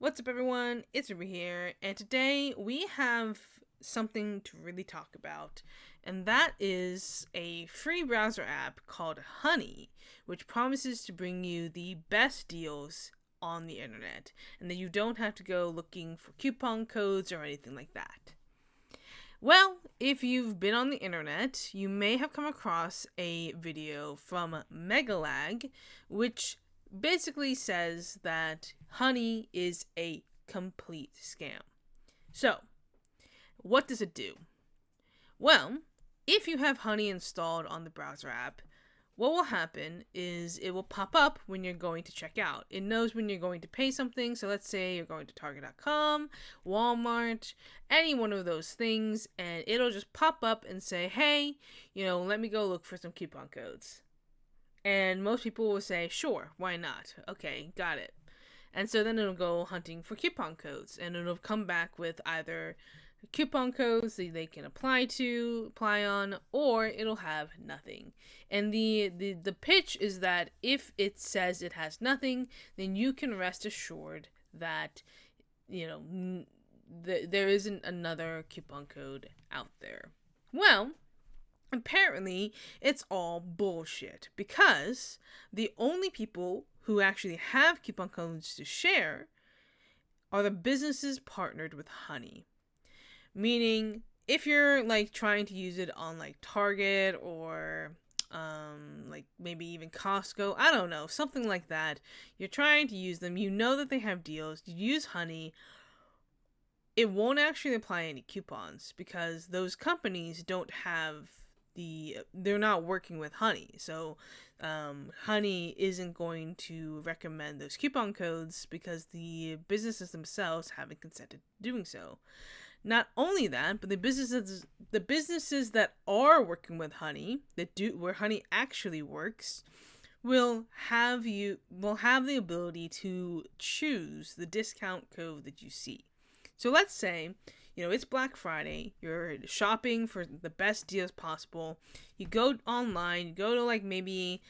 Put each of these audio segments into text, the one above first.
What's up, everyone? It's Ruby here, and today we have something to really talk about, and that is a free browser app called Honey, which promises to bring you the best deals on the internet, and that you don't have to go looking for coupon codes or anything like that. Well, if you've been on the internet, you may have come across a video from Megalag, which basically says that Honey is a complete scam. So, what does it do? Well, if you have Honey installed on the browser app, what will happen is it will pop up when you're going to check out. It knows when you're going to pay something. So let's say you're going to Target.com, Walmart, any one of those things, and it'll just pop up and say, hey, let me go look for some coupon codes. And most people will say, sure, why not? Okay, got it. And so then it'll go hunting for coupon codes, and it'll come back with either coupon codes that they can apply on, or it'll have nothing. And the pitch is that if it says it has nothing, then you can rest assured that, there isn't another coupon code out there. Well, apparently, it's all bullshit, because the only people who actually have coupon codes to share are the businesses partnered with Honey. Meaning, if you're trying to use it on Target or maybe even Costco, I don't know, something like that, you're trying to use them, you know that they have deals, you use Honey, it won't actually apply any coupons because those companies don't have they're not working with Honey. So Honey isn't going to recommend those coupon codes because the businesses themselves haven't consented to doing so. Not only that, but the businesses that are working with Honey, where Honey actually works, will have the ability to choose the discount code that you see. So let's say, it's Black Friday, you're shopping for the best deals possible, you go online, you go to maybe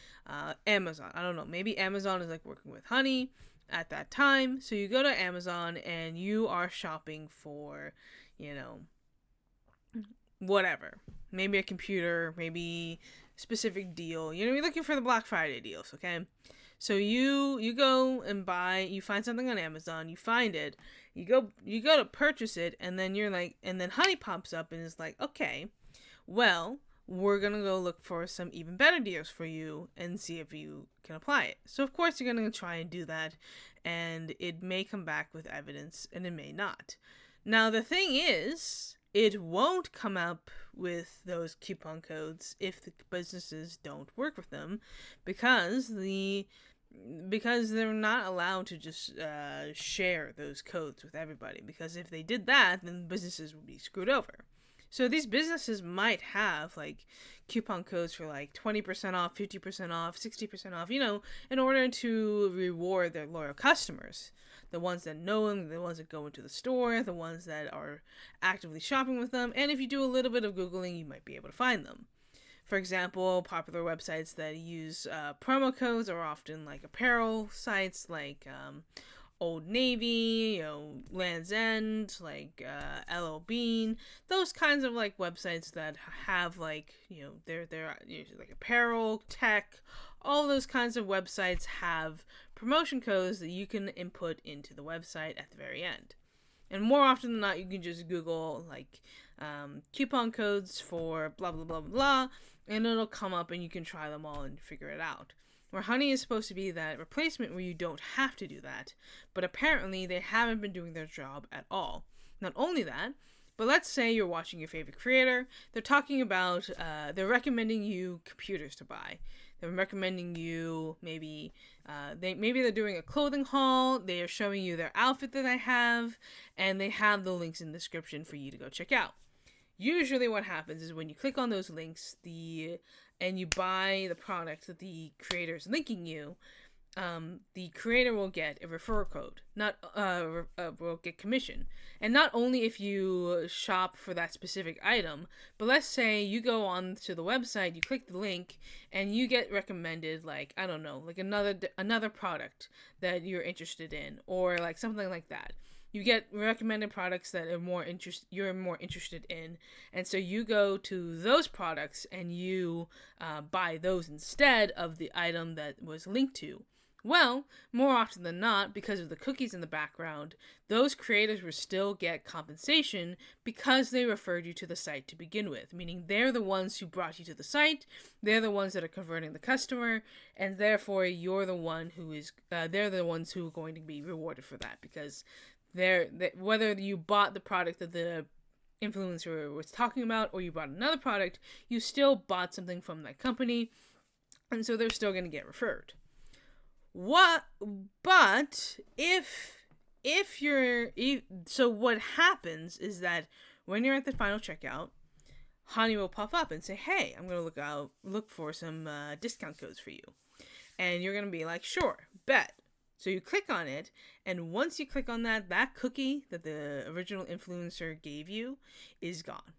Amazon, I don't know, maybe Amazon is working with Honey at that time, so you go to Amazon and you are shopping for, whatever, maybe a computer, maybe a specific deal, you're looking for the Black Friday deals, okay? So you go and you find something on Amazon, you find it, you go to purchase it, and then and then Honey pops up and is like, okay, well, we're going to go look for some even better deals for you and see if you can apply it. So of course you're going to try and do that, and it may come back with evidence and it may not. Now the thing is, it won't come up with those coupon codes if the businesses don't work with them, because they're not allowed to just share those codes with everybody. Because if they did that, then businesses would be screwed over. So these businesses might have coupon codes for 20% off, 50% off, 60% off, in order to reward their loyal customers. The ones that know them, the ones that go into the store, the ones that are actively shopping with them. And if you do a little bit of Googling, you might be able to find them. For example, popular websites that use promo codes are often apparel sites like Old Navy, Land's End, LL Bean, those kinds of websites that have they're usually apparel, tech, all those kinds of websites have promotion codes that you can input into the website at the very end. And more often than not, you can just Google coupon codes for blah blah blah blah, and it'll come up and you can try them all and figure it out. Where Honey is supposed to be that replacement where you don't have to do that, but apparently they haven't been doing their job at all. Not only that, but let's say you're watching your favorite creator, they're talking about, they're recommending you computers to buy. They're recommending you maybe they're doing a clothing haul, they are showing you their outfit that they have, and they have the links in the description for you to go check out. Usually what happens is when you click on those links and you buy the product that the creator is linking you, the creator will get a referral code, not will get commission. And not only if you shop for that specific item, but let's say you go on to the website, you click the link, and you get recommended, like, I don't know, like another product that you're interested in, or like something like that. You get recommended products that are you're more interested in, and so you go to those products and you buy those instead of the item that was linked to. Well, more often than not, because of the cookies in the background, those creators will still get compensation because they referred you to the site to begin with, meaning they're the ones who brought you to the site, they're the ones that are converting the customer, and therefore you're the one who is, they're the ones who are going to be rewarded for that, because whether you bought the product that the influencer was talking about or you bought another product, you still bought something from that company, and so they're still going to get referred. But so what happens is that when you're at the final checkout, Honey will pop up and say, "Hey, I'm gonna look for some discount codes for you," and you're gonna be like, "Sure, bet." So you click on it, and once you click on that cookie that the original influencer gave you is gone.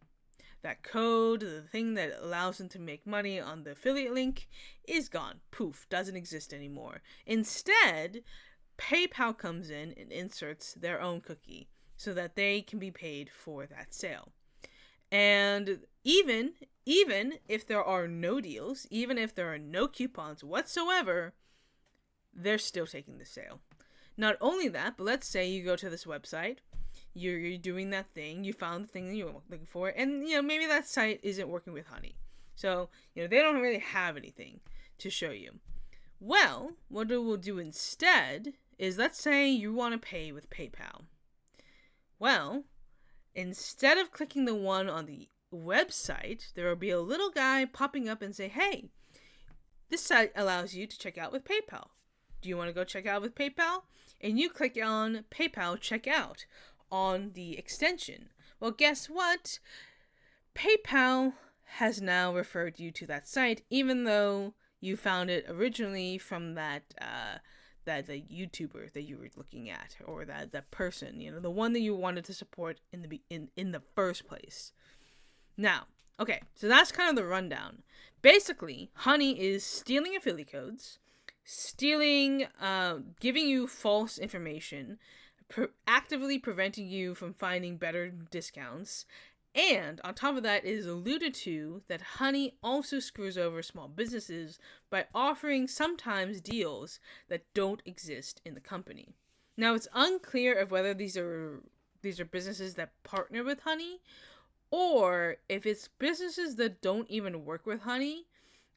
That code, the thing that allows them to make money on the affiliate link, is gone. Poof, doesn't exist anymore. Instead, PayPal comes in and inserts their own cookie so that they can be paid for that sale. And even if there are no deals, even if there are no coupons whatsoever, they're still taking the sale. Not only that, but let's say you go to this website, you're doing that thing, you found the thing that you were looking for, and maybe that site isn't working with Honey. So, they don't really have anything to show you. Well, what it will do instead is, let's say you want to pay with PayPal. Well, instead of clicking the one on the website, there will be a little guy popping up and say, "Hey, this site allows you to check out with PayPal. Do you want to go check out with PayPal?" And you click on PayPal checkout on the extension. Well, guess what? PayPal has now referred you to that site, even though you found it originally from the YouTuber that you were looking at, or that person, the one that you wanted to support in the first place. Now, okay, so that's kind of the rundown. Basically, Honey is stealing affiliate codes, giving you false information, actively preventing you from finding better discounts, and on top of that, it is alluded to that Honey also screws over small businesses by offering sometimes deals that don't exist in the company. Now, it's unclear of whether these are businesses that partner with Honey, or if it's businesses that don't even work with Honey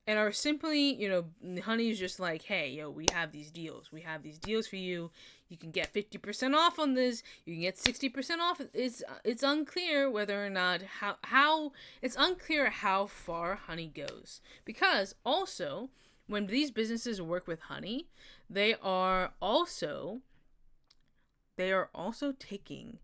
and are simply, Honey's just like, "Hey, we have these deals. We have these deals for you. You can get 50% off on this. You can get 60% off." It's unclear whether or not it's unclear how far Honey goes. Because also, when these businesses work with Honey, they are also taking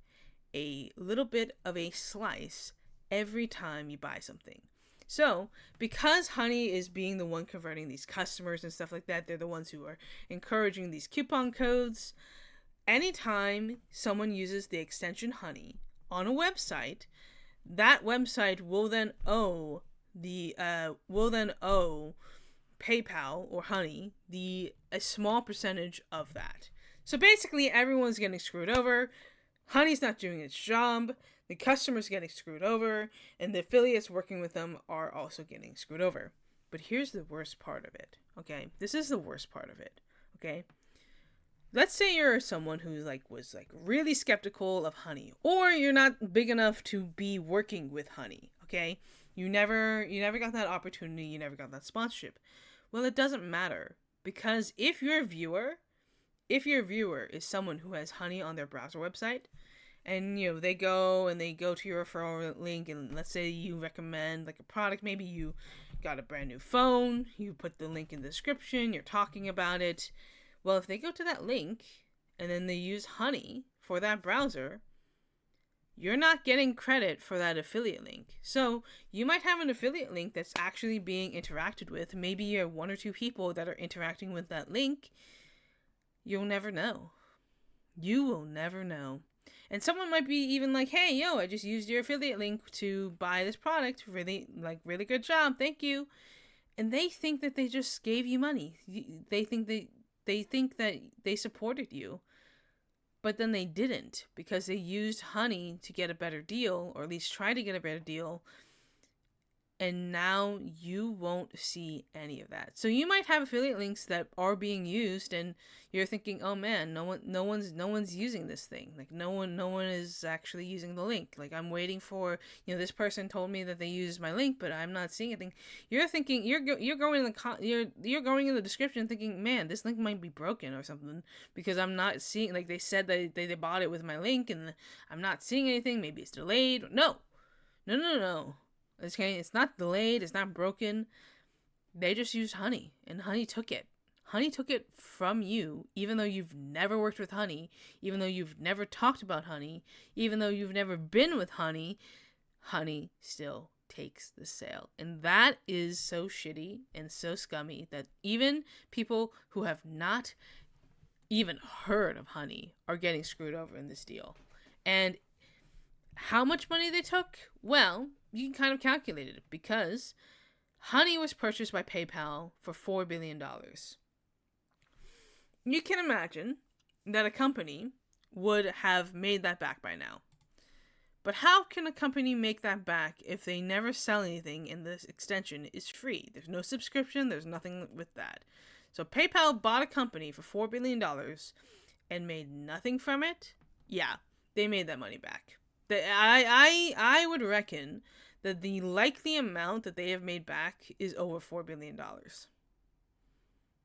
a little bit of a slice every time you buy something. So, because Honey is being the one converting these customers and stuff like that, they're the ones who are encouraging these coupon codes. Anytime someone uses the extension Honey on a website, that website will then owe PayPal or Honey a small percentage of that. So basically, everyone's getting screwed over. Honey's not doing its job. The customer's getting screwed over, and the affiliates working with them are also getting screwed over. But here's the worst part of it, okay? This is the worst part of it, okay? Let's say you're someone who was really skeptical of Honey, or you're not big enough to be working with Honey, okay? You never got that opportunity, you never got that sponsorship. Well, it doesn't matter, because if your viewer is someone who has Honey on their browser website, and they go to your referral link, and let's say you recommend a product, maybe you got a brand new phone, you put the link in the description, you're talking about it. Well, if they go to that link and then they use Honey for that browser, you're not getting credit for that affiliate link. So you might have an affiliate link that's actually being interacted with. Maybe you have one or two people that are interacting with that link, You'll never know. You will never know. And someone might be even like, hey, yo, I just used your affiliate link to buy this product. Really good job. Thank you. And they think that they just gave you money. They think that they supported you. But then they didn't, because they used honey to get a better deal, or at least try to get a better deal. And now you won't see any of that. So you might have affiliate links that are being used, and you're thinking, "Oh man, no one's using this thing. Like no one is actually using the link. Like I'm waiting for, this person told me that they used my link, but I'm not seeing anything." You're thinking you're going in you're going in the description thinking, "Man, this link might be broken or something, because I'm not seeing, like they said that they bought it with my link and I'm not seeing anything. Maybe it's delayed." No. Okay, it's not delayed, it's not broken. They just used honey, and honey took it. Honey took it from you, even though you've never worked with honey, even though you've never talked about honey, even though you've never been with honey. Honey still takes the sale. And that is so shitty and so scummy that even people who have not even heard of honey are getting screwed over in this deal. And how much money they took? Well, you can kind of calculate it, because honey was purchased by PayPal for $4 billion. You can imagine that a company would have made that back by now. But how can a company make that back if they never sell anything and this extension is free? There's no subscription, there's nothing with that. So PayPal bought a company for $4 billion and made nothing from it? Yeah, they made that money back. I would reckon that the likely amount that they have made back is over $4 billion.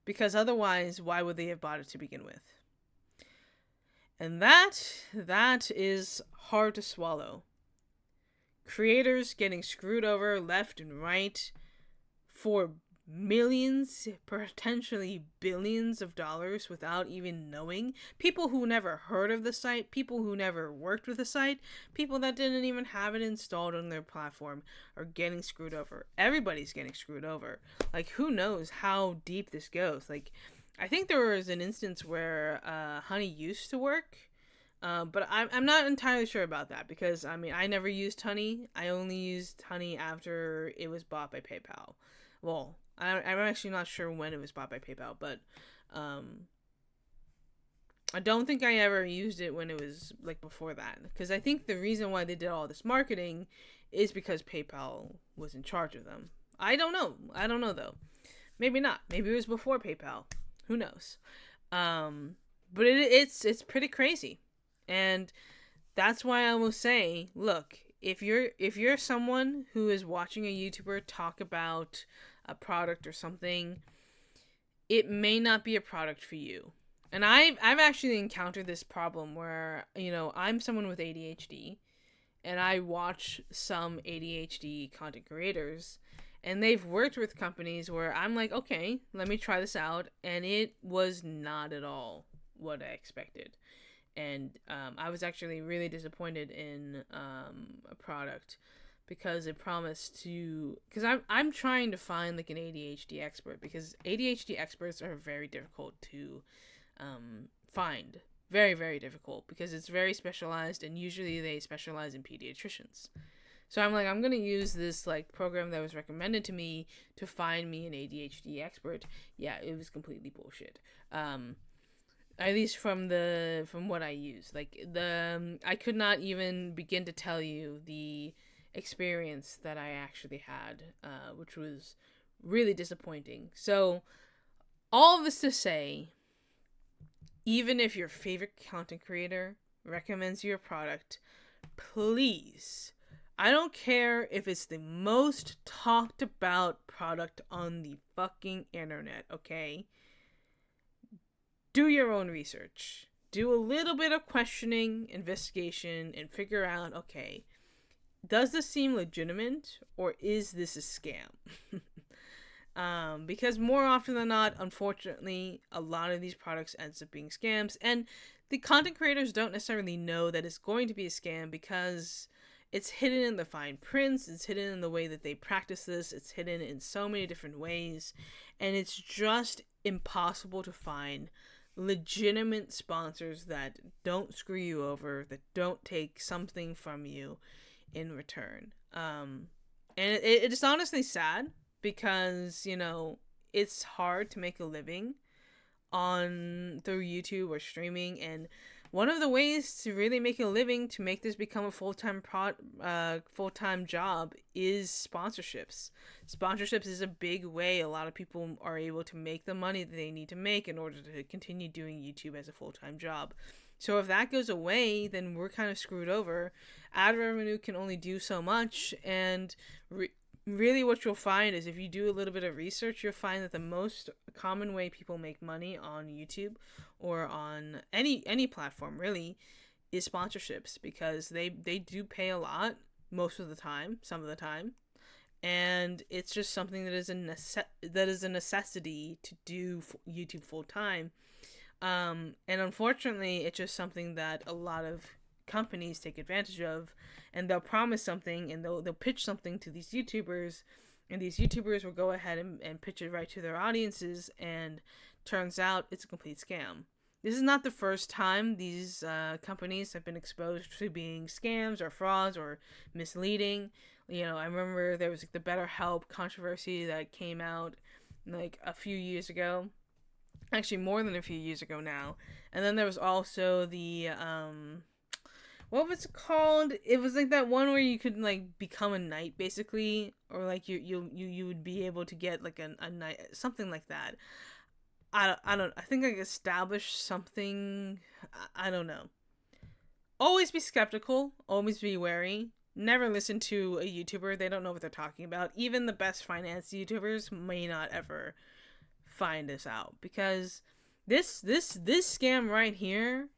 Because otherwise, why would they have bought it to begin with? And that is hard to swallow. Creators getting screwed over left and right for millions, potentially billions of dollars without even knowing. People who never heard of the site, people who never worked with the site, people that didn't even have it installed on their platform are getting screwed over. Everybody's getting screwed over. Like, who knows how deep this goes? Like, I think there was an instance where honey used to work, but I'm not entirely sure about that, because I never used honey. I only used honey after it was bought by PayPal. Well, I'm actually not sure when it was bought by PayPal, but I don't think I ever used it when it was like before that, because I think the reason why they did all this marketing is because PayPal was in charge of them. I don't know though. Maybe not. Maybe it was before PayPal. Who knows? But it's pretty crazy, and that's why I will say, look, if you're someone who is watching a YouTuber talk about a product or something, it may not be a product for you. And I've actually encountered this problem where, I'm someone with ADHD, and I watch some ADHD content creators, and they've worked with companies where I'm like, okay, let me try this out, and it was not at all what I expected. And I was actually really disappointed in a product, because it promised to, because I'm trying to find like an ADHD expert, because ADHD experts are very difficult to find. Very, very difficult, because it's very specialized, and usually they specialize in pediatricians. So I'm like, I'm going to use this like program that was recommended to me to find me an ADHD expert. Yeah, it was completely bullshit. At least from what I used. Like I could not even begin to tell you the experience that I actually had, which was really disappointing. So all of this to say, even if your favorite content creator recommends you a product, please, I don't care if it's the most talked about product on the fucking internet, okay? Do your own research. Do a little bit of questioning, investigation, and figure out, okay, does this seem legitimate, or is this a scam? Because more often than not, unfortunately, a lot of these products ends up being scams, and the content creators don't necessarily know that it's going to be a scam, because it's hidden in the fine prints, it's hidden in the way that they practice this, it's hidden in so many different ways, and it's just impossible to find legitimate sponsors that don't screw you over, that don't take something from you in return. And it's honestly sad because, you know, it's hard to make a living on through YouTube or streaming, and one of the ways to really make a living, to make this become a full-time job, is sponsorships. Sponsorships is a big way a lot of people are able to make the money that they need to make in order to continue doing YouTube as a full-time job. So if that goes away, then we're kind of screwed over. Ad revenue can only do so much, and really what you'll find is, if you do a little bit of research, you'll find that the most common way people make money on YouTube or on any platform really is sponsorships, because they do pay a lot most of the time, some of the time, and it's just something that is a necessity to do YouTube full time. And unfortunately, it's just something that a lot of companies take advantage of, and they'll promise something, and they'll pitch something to these YouTubers, and these YouTubers will go ahead and pitch it right to their audiences, and turns out it's a complete scam. This is not the first time these companies have been exposed to being scams or frauds or misleading. You know, I remember there was like the BetterHelp controversy that came out like a few years ago. Actually, more than a few years ago now. And then there was also the what was it called? It was like that one where you could like become a knight, basically, or like you would be able to get like a knight, something like that. I think like establish something. I don't know. Always be skeptical. Always be wary. Never listen to a YouTuber. They don't know what they're talking about. Even the best finance YouTubers may not ever find this out, because this scam right here,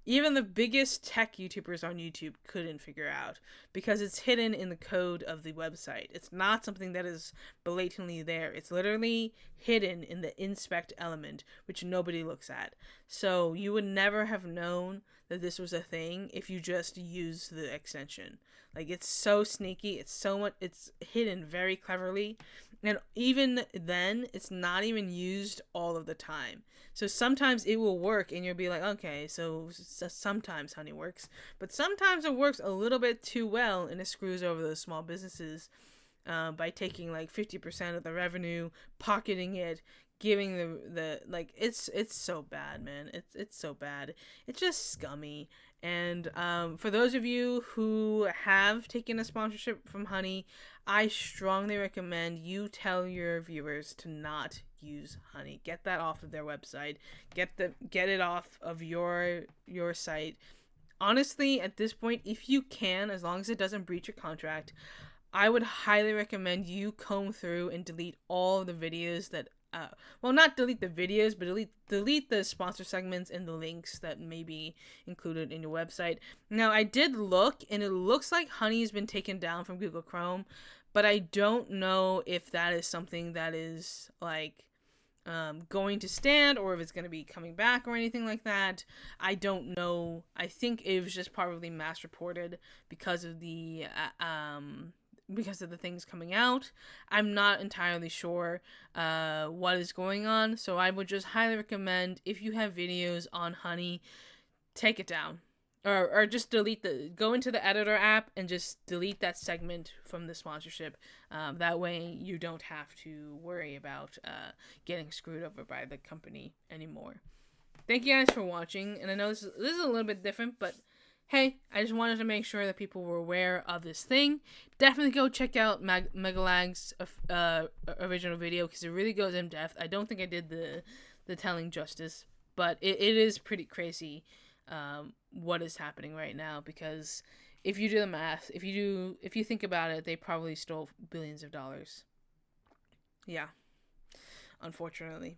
even the biggest tech YouTubers on YouTube couldn't figure out, because it's hidden in the code of the website. It's not something that is blatantly there. It's literally hidden in the inspect element, which nobody looks at. So you would never have known that this was a thing if you just used the extension. Like, it's so sneaky. It's hidden very cleverly. And even then, it's not even used all of the time. So sometimes it will work and you'll be like, okay, so sometimes Honey works. But sometimes it works a little bit too well, and it screws over those small businesses by taking like 50% of the revenue, pocketing it, giving the like, it's so bad, man. It's so bad. It's just scummy. And for those of you who have taken a sponsorship from Honey, I strongly recommend you tell your viewers to not use Honey. Get that off of their website. Get it off of your site. Honestly, at this point, if you can, as long as it doesn't breach your contract, I would highly recommend you comb through and delete all the videos that not delete the videos, but delete the sponsor segments and the links that may be included in your website. Now, I did look, and it looks like Honey's been taken down from Google Chrome, but I don't know if that is something that is like going to stand, or if it's going to be coming back or anything like that. I don't know. I think it was just probably mass reported because of the things coming out. I'm not entirely sure what is going on, so I would just highly recommend, if you have videos on Honey, take it down, or just go into the editor app and just delete that segment from the sponsorship. That way you don't have to worry about getting screwed over by the company anymore. Thank you guys for watching, and I know this is a little bit different, but hey, I just wanted to make sure that people were aware of this thing. Definitely go check out Megalag's original video, because it really goes in depth. I don't think I did the telling justice, but it is pretty crazy what is happening right now, because if you do the math, if you think about it, they probably stole billions of dollars. Yeah, unfortunately.